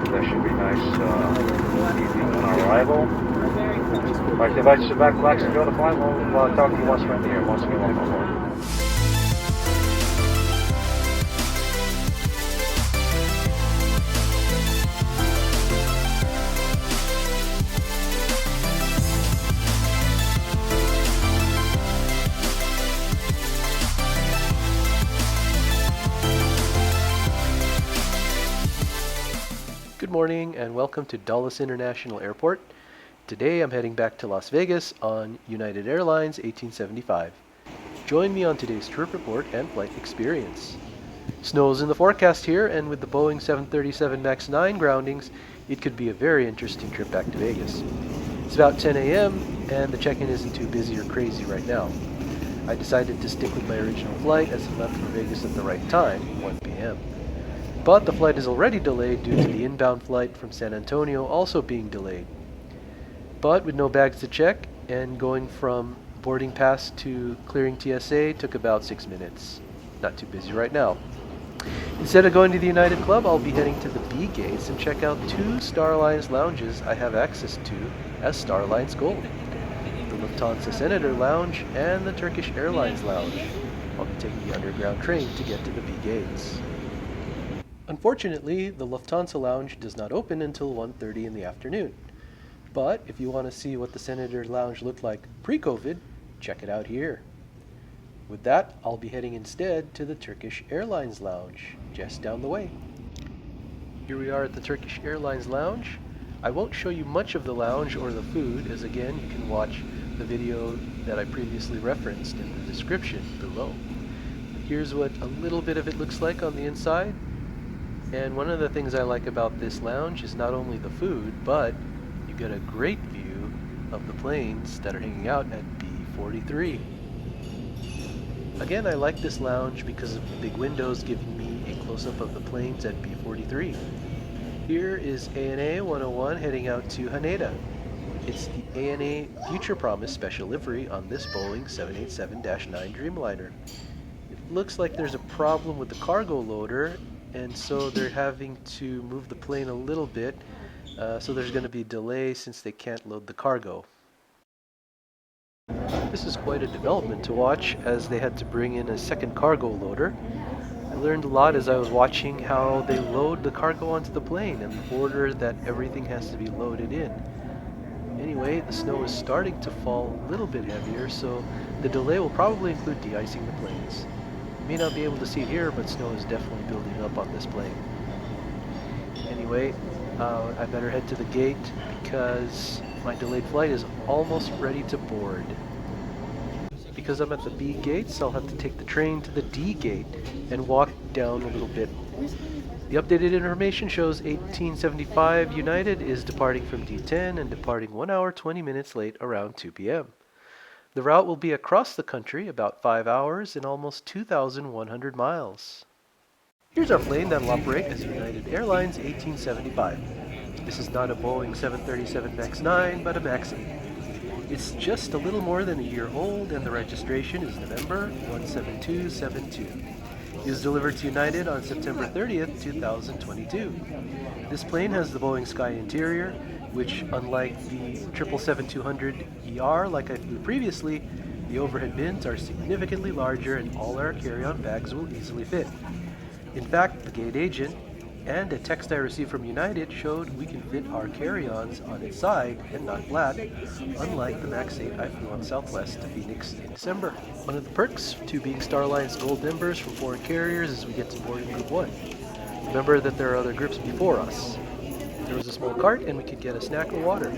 That should be nice evening on arrival. I'd like to invite you back, relax, and enjoy the flight. We'll talk to you once we're in the air. Once again, welcome aboard. Good morning and welcome to Dulles International Airport. Today I'm heading back to Las Vegas on United Airlines 1875. Join me on today's trip report and flight experience. Snow's in the forecast here, and with the Boeing 737 MAX 9 groundings, it could be a very interesting trip back to Vegas. It's about 10 a.m. and the check-in isn't too busy or crazy right now. I decided to stick with my original flight as it left for Vegas at the right time, 1 p.m. But the flight is already delayed due to the inbound flight from San Antonio also being delayed. But with no bags to check, and going from boarding pass to clearing TSA took about 6 minutes. Not too busy right now. Instead of going to the United Club, I'll be heading to the B gates and check out 2 Star Alliance lounges I have access to as Star Alliance Gold. The Lufthansa Senator Lounge and the Turkish Airlines Lounge. I'll be taking the underground train to get to the B gates. Unfortunately, the Lufthansa Lounge does not open until 1:30 in the afternoon. But if you want to see what the Senator Lounge looked like pre-COVID, check it out here. With that, I'll be heading instead to the Turkish Airlines Lounge, just down the way. Here we are at the Turkish Airlines Lounge. I won't show you much of the lounge or the food, as again, you can watch the video that I previously referenced in the description below. But here's what a little bit of it looks like on the inside. And one of the things I like about this lounge is not only the food, but you get a great view of the planes that are hanging out at B43. Again, I like this lounge because of the big windows giving me a close-up of the planes at B43. Here is ANA 101 heading out to Haneda. It's the ANA Future Promise Special Livery on this Boeing 787-9 Dreamliner. It looks like there's a problem with the cargo loader, and so they're having to move the plane a little bit, so there's going to be a delay since they can't load the cargo. This is quite a development to watch, as they had to bring in a second cargo loader. I learned a lot as I was watching how they load the cargo onto the plane and the order that everything has to be loaded in. Anyway, the snow is starting to fall a little bit heavier, so the delay will probably include de-icing the planes. You may not be able to see it here, but snow is definitely building up on this plane. Anyway, I better head to the gate because my delayed flight is almost ready to board. Because I'm at the B gates, I'll have to take the train to the D gate and walk down a little bit. The updated information shows 1875 United is departing from D10 and departing 1 hour 20 minutes late around 2 p.m. The route will be across the country, about 5 hours and almost 2,100 miles. Here's our plane that will operate as United Airlines 1875. This is not a Boeing 737 MAX 9, but a MAX 8. It's just a little more than a year old, and the registration is November 17272. It was delivered to United on September 30th, 2022. This plane has the Boeing Sky interior, which, unlike the 777-200ER like I flew previously, the overhead bins are significantly larger and all our carry-on bags will easily fit. In fact, the gate agent and a text I received from United showed we can fit our carry-ons on its side and not flat, unlike the MAX 8 I flew on Southwest to Phoenix in December. One of the perks to being Star Alliance Gold members from foreign carriers is we get to board in Group 1. Remember that there are other groups before us. There was a small cart and we could get a snack or water.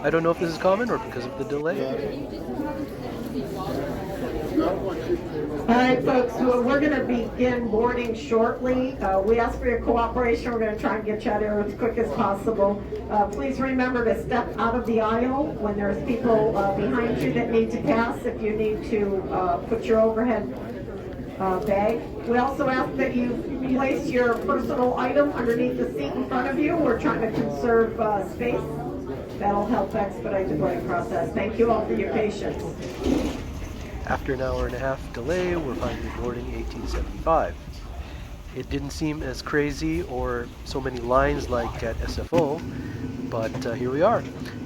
I don't know if this is common or because of the delay. All right, folks, we're going to begin boarding shortly. We ask for your cooperation. We're going to try and get you out of here as quick as possible. Please remember to step out of the aisle when there's people behind you that need to pass, if you need to put your overhead bag. We also ask that you place your personal item underneath the seat in front of you. We're trying to conserve space. That'll help expedite the boarding process. Thank you all for your patience. After an hour and a half delay, we're finally boarding 1875. It didn't seem as crazy or so many lines like at SFO, but here we are.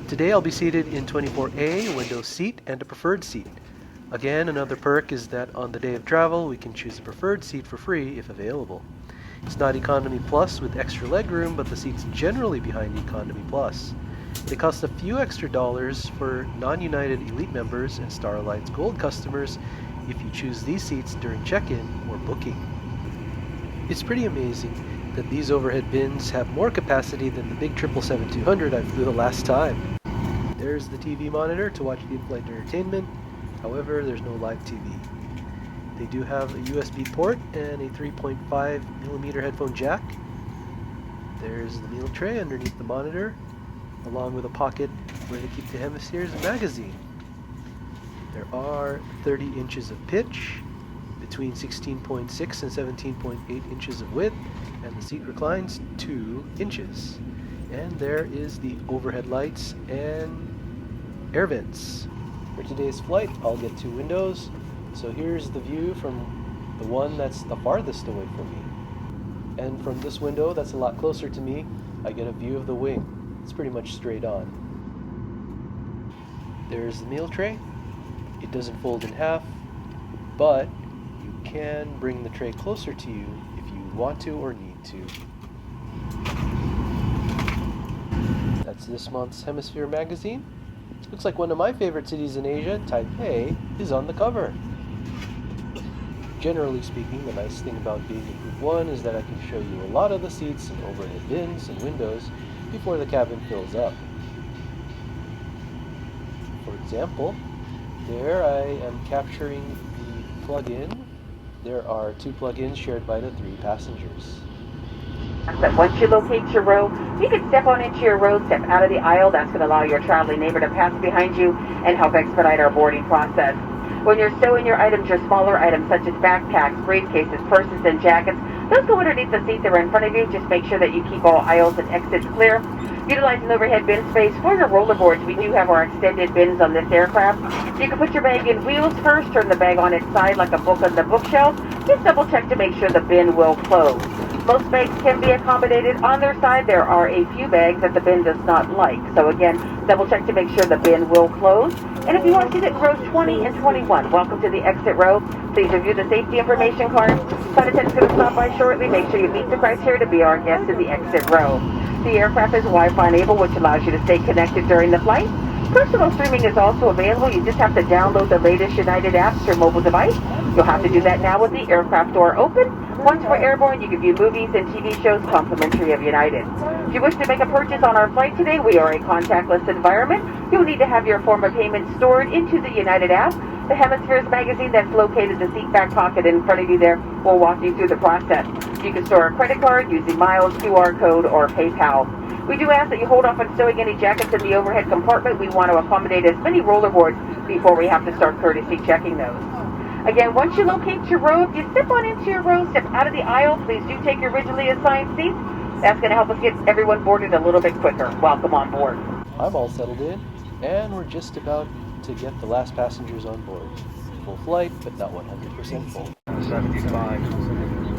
Today I'll be seated in 24A, window seat, and a preferred seat. Again, another perk is that on the day of travel, we can choose a preferred seat for free if available. It's not Economy Plus with extra legroom, but the seat's generally behind Economy Plus. They cost a few extra dollars for non-United Elite members and Star Alliance Gold customers if you choose these seats during check-in or booking. It's pretty amazing that these overhead bins have more capacity than the big 777-200 I flew the last time. There's the TV monitor to watch the in-flight entertainment. However, there's no live TV. They do have a USB port and a 3.5mm headphone jack. There's the meal tray underneath the monitor, along with a pocket where they keep the hemispheres and magazine. There are 30 inches of pitch, between 16.6 and 17.8 inches of width, and the seat reclines 2 inches. And there is the overhead lights and air vents. For today's flight, I'll get 2 windows. So here's the view from the one that's the farthest away from me. And from this window that's a lot closer to me, I get a view of the wing. It's pretty much straight on. There's the meal tray. It doesn't fold in half, but you can bring the tray closer to you if you want to or need to. That's this month's Hemisphere magazine. Looks like one of my favorite cities in Asia, Taipei, is on the cover. Generally speaking, the nice thing about being in Group 1 is that I can show you a lot of the seats and overhead bins and windows before the cabin fills up. For example, there I am capturing the plug-in. There are 2 plug-ins shared by the 3 passengers. But once you locate your row, you can step on into your row, step out of the aisle. That's going to allow your traveling neighbor to pass behind you and help expedite our boarding process. When you're stowing your items, your smaller items such as backpacks, briefcases, purses, and jackets, those go underneath the seat that are in front of you. Just make sure that you keep all aisles and exits clear. Utilizing overhead bin space for your rollerboards, we do have our extended bins on this aircraft. You can put your bag in wheels first, turn the bag on its side like a book on the bookshelf. Just double check to make sure the bin will close. Most bags can be accommodated on their side. There are a few bags that the bin does not like. So again, double check to make sure the bin will close. And if you want to sit in rows 20 and 21, welcome to the exit row. Please review the safety information card. Flight attendant's going to stop by shortly. Make sure you meet the criteria to be our guest in the exit row. The aircraft is Wi-Fi enabled, which allows you to stay connected during the flight. Personal streaming is also available. You just have to download the latest United apps to your mobile device. You'll have to do that now with the aircraft door open. Once we're airborne, you can view movies and TV shows complimentary of United. If you wish to make a purchase on our flight today, we are a contactless environment. You'll need to have your form of payment stored into the United app. The Hemispheres magazine that's located in the seat back pocket in front of you there will walk you through the process. You can store a credit card using miles, QR code, or PayPal. We do ask that you hold off on stowing any jackets in the overhead compartment. We want to accommodate as many rollerboards before we have to start courtesy checking those. Again, once you locate your row, if you step on into your row, step out of the aisle, please do take your originally assigned seats. That's going to help us get everyone boarded a little bit quicker. Welcome on board. I'm all settled in, and we're just about to get the last passengers on board. Full flight, but not 100% full. 75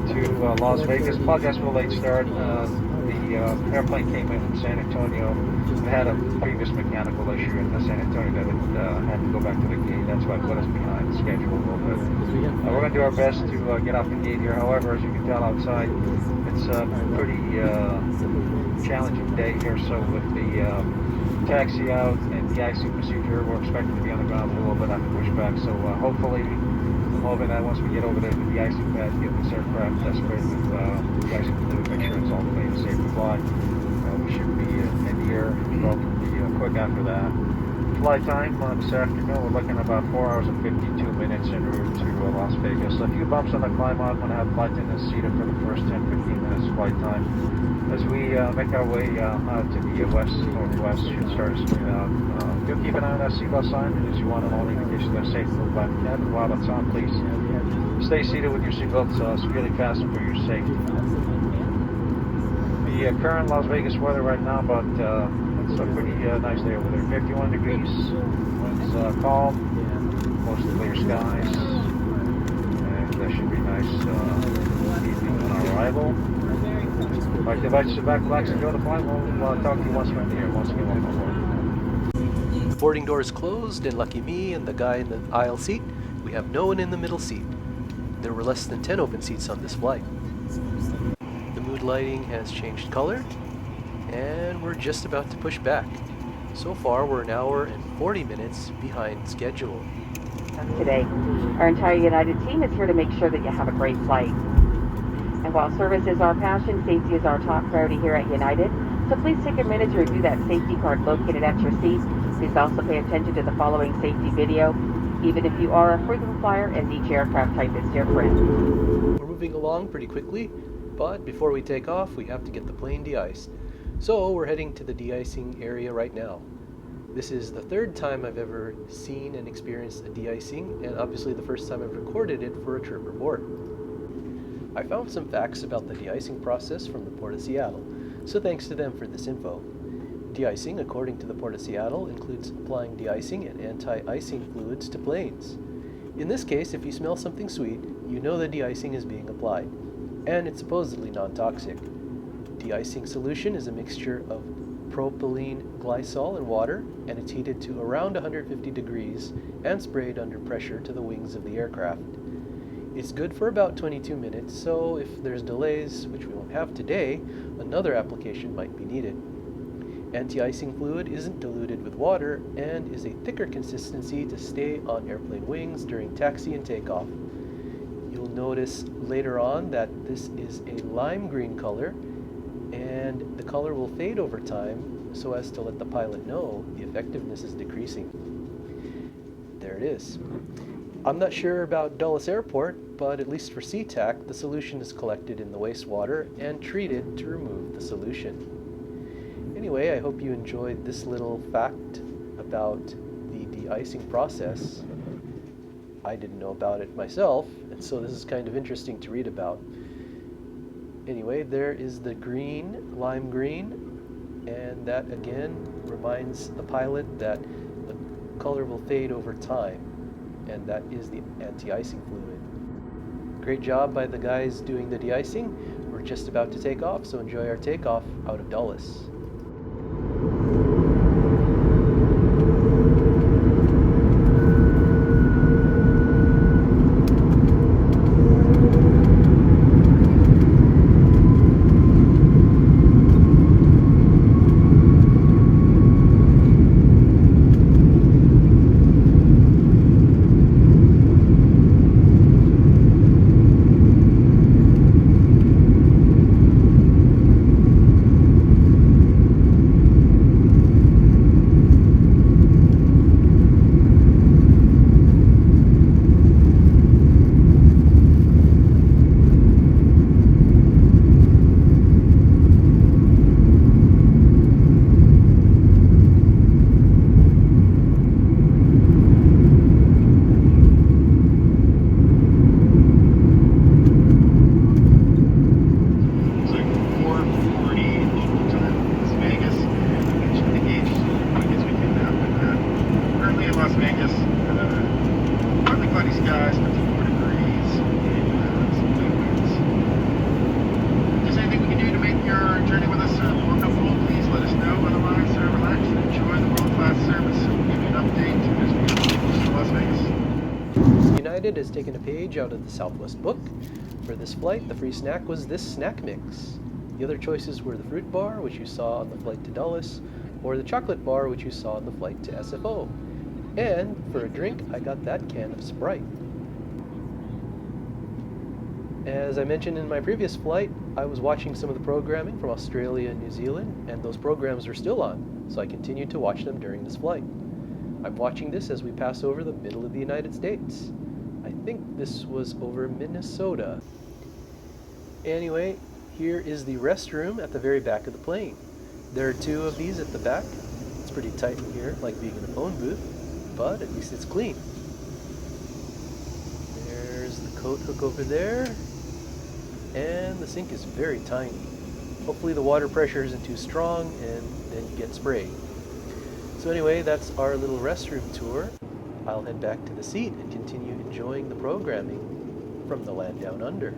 to Las Vegas. Podcast will late start. The airplane came in from San Antonio. It had a previous mechanical issue in San Antonio that it had to go back to the gate. That's why it put us behind the schedule a little bit. We're going to do our best to get off the gate here. However, as you can tell outside, it's a pretty challenging day here. So with the taxi out and the icing procedure, we're expected to be on the ground for a little bit after pushback. So hopefully, I'm hoping that once we get over there to the icing pad, get this aircraft tested with the icing fluid, make sure it's all clean and safe to fly. We should be in the air relatively quick after that. Flight time this afternoon, we're looking at about 4 hours and 52 minutes en route to Las Vegas. A few bumps on the climb out. I'm going to have flight attendants seated for the first 10-15 minutes flight time. As we make our way out to the west-northwest, should start smoothing out. Do keep an eye on that seatbelt sign, and as you want an all indication that safe move by the cabin. While it's on, please stay seated with your seatbelts securely fastened for your safety. The current Las Vegas weather right now, but it's a pretty nice day over there. 51 degrees, winds calm, mostly clear skies, and that should be nice evening on our arrival. Alright, devices are back, relax, enjoy the flight. We'll talk to you once we're in here, once we get on board. The boarding doors closed, and lucky me and the guy in the aisle seat, we have no one in the middle seat. There were less than 10 open seats on this flight. The mood lighting has changed color, and we're just about to push back. So far, we're an hour and 40 minutes behind schedule. Today, our entire United team is here to make sure that you have a great flight. And while service is our passion, safety is our top priority here at United. So please take a minute to review that safety card located at your seat. Please also pay attention to the following safety video, even if you are a frequent flyer and each aircraft type is different. We're moving along pretty quickly, but before we take off, we have to get the plane de-iced. So we're heading to the de-icing area right now. This is the third time I've ever seen and experienced a de-icing, and obviously the first time I've recorded it for a trip report. I found some facts about the de-icing process from the Port of Seattle, so thanks to them for this info. De-icing, according to the Port of Seattle, includes applying de-icing and anti-icing fluids to planes. In this case, if you smell something sweet, you know the de-icing is being applied, and it's supposedly non-toxic. De-icing solution is a mixture of propylene glycol and water, and it's heated to around 150 degrees and sprayed under pressure to the wings of the aircraft. It's good for about 22 minutes, so if there's delays, which we won't have today, another application might be needed. Anti-icing fluid isn't diluted with water and is a thicker consistency to stay on airplane wings during taxi and takeoff. You'll notice later on that this is a lime green color, and the color will fade over time so as to let the pilot know the effectiveness is decreasing. There it is. I'm not sure about Dulles Airport, but at least for SeaTac, the solution is collected in the wastewater and treated to remove the solution. Anyway, I hope you enjoyed this little fact about the de-icing process. I didn't know about it myself, and so this is kind of interesting to read about. Anyway, there is the green, lime green, and that again reminds the pilot that the color will fade over time, and that is the anti-icing fluid. Great job by the guys doing the de-icing. We're just about to take off, so enjoy our takeoff out of Dulles. United has taken a page out of the Southwest book. For this flight, the free snack was this snack mix. The other choices were the fruit bar, which you saw on the flight to Dulles, or the chocolate bar, which you saw on the flight to SFO. And for a drink, I got that can of Sprite. As I mentioned in my previous flight, I was watching some of the programming from Australia and New Zealand, and those programs were still on, so I continued to watch them during this flight. I'm watching this as we pass over the middle of the United States. I think this was over Minnesota. Anyway, here is the restroom at the very back of the plane. There are two of these at the back. It's pretty tight in here, like being in a phone booth, but at least it's clean. There's the coat hook over there, and the sink is very tiny. Hopefully the water pressure isn't too strong and then you get sprayed. So anyway, that's our little restroom tour. I'll head back to the seat and continue enjoying the programming from the land down under.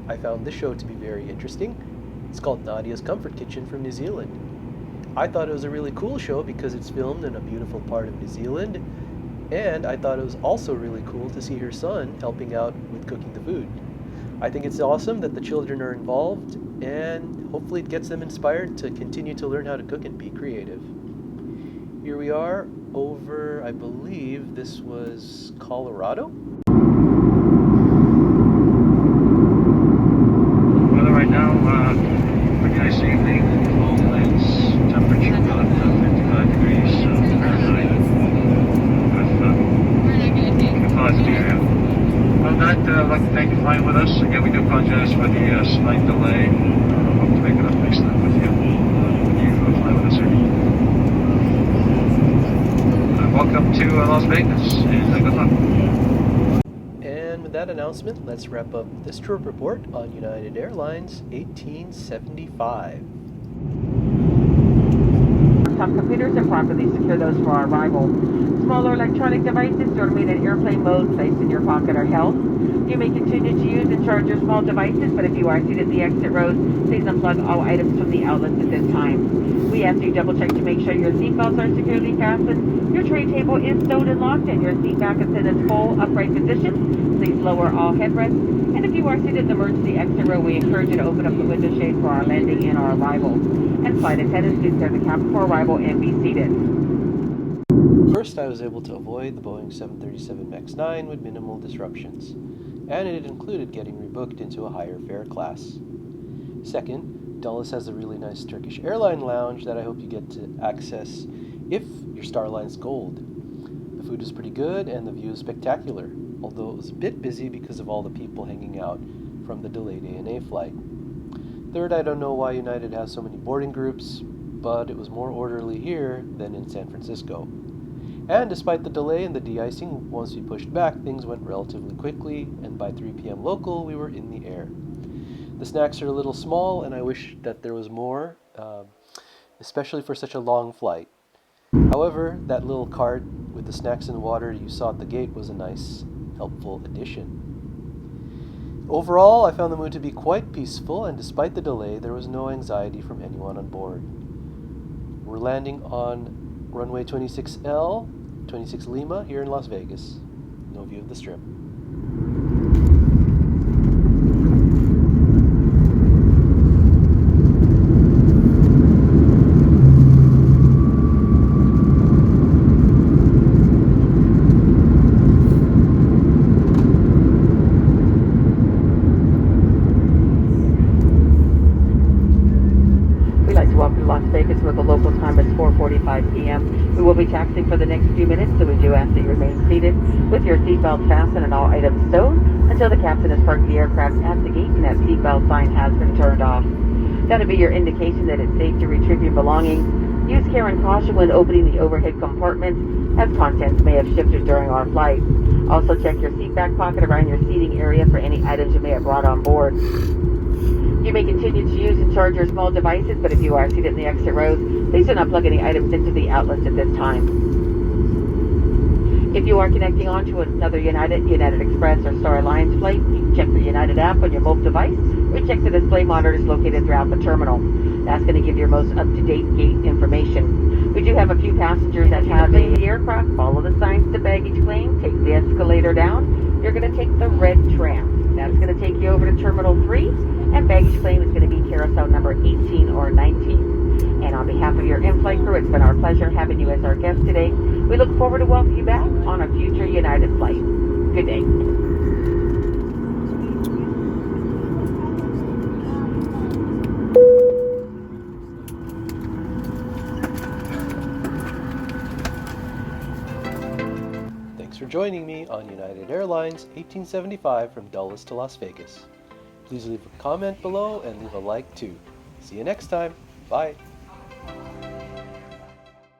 I found this show to be very interesting. It's called Nadia's Comfort Kitchen from New Zealand. I thought it was a really cool show because it's filmed in a beautiful part of New Zealand, and I thought it was also really cool to see her son helping out with cooking the food. I think it's awesome that the children are involved, and hopefully it gets them inspired to continue to learn how to cook and be creative. Here we are over, I believe this was Colorado? Weather right now, pretty nice evening. Low winds, temperature about 55 degrees Fahrenheit. With positive area. On that, I'd like to thank you for flying with us. Again, we do apologize for the slight delay. Hope to make it up next time with you when you fly with us here. Welcome to Las Vegas, and good luck. And with that announcement, let's wrap up this trip report on United Airlines 1875. Laptop computers and properly secure those for our arrival. Smaller electronic devices to remain in airplane mode placed in your pocket are held. You may continue to use and charge your small devices, but if you are seated in the exit rows, please unplug all items from the outlets at this time. We ask you double check to make sure your seatbelts are securely fastened, your tray table is stowed and locked, and your seat back is in its full upright position. Please lower all headrests. And if you are seated in the emergency exit row, we encourage you to open up the window shade for our landing and our arrival. And flight attendants, please clear the cabin for arrival and be seated. First, I was able to avoid the Boeing 737 MAX 9 with minimal disruptions, and it included getting rebooked into a higher fare class. Second, Dulles has a really nice Turkish airline lounge that I hope you get to access if your Starline's Gold. The food is pretty good and the view is spectacular, although it was a bit busy because of all the people hanging out from the delayed ANA flight. Third, I don't know why United has so many boarding groups, but it was more orderly here than in San Francisco. And despite the delay in the de-icing, once we pushed back, things went relatively quickly, and by 3 p.m. local, we were in the air. The snacks are a little small, and I wish that there was more, especially for such a long flight. However, that little cart with the snacks and water you saw at the gate was a nice, helpful addition. Overall, I found the mood to be quite peaceful, and despite the delay, there was no anxiety from anyone on board. We're landing on runway 26L, 26 Lima, here in Las Vegas. No view of the Strip. Where the local time is 4:45 p.m. We will be taxiing for the next few minutes, so we do ask that you remain seated with your seatbelt fastened and all items stowed until the captain has parked the aircraft at the gate and that seatbelt sign has been turned off. That'll be your indication that it's safe to retrieve your belongings. Use care and caution when opening the overhead compartments, as contents may have shifted during our flight. Also check your seat back pocket around your seating area for any items you may have brought on board. You may continue to use and charge your small devices, but if you are seated in the exit rows, please do not plug any items into the outlets at this time. If you are connecting on to another United Express, or Star Alliance flight, you can check the United app on your mobile device, or check the display monitors located throughout the terminal. That's going to give your most up-to-date gate information. We do have a few passengers that have the aircraft. Follow the signs to baggage claim, take the escalator down. You're going to take the red tram. That's going to take you over to Terminal 3, and baggage claim is going to be carousel number 18 or 19. And on behalf of your in-flight crew, it's been our pleasure having you as our guest today. We look forward to welcoming you back on a future United flight. Good day. Thanks for joining me on United Airlines 1875 from Dulles to Las Vegas. Please leave a comment below and leave a like too. See you next time. Bye.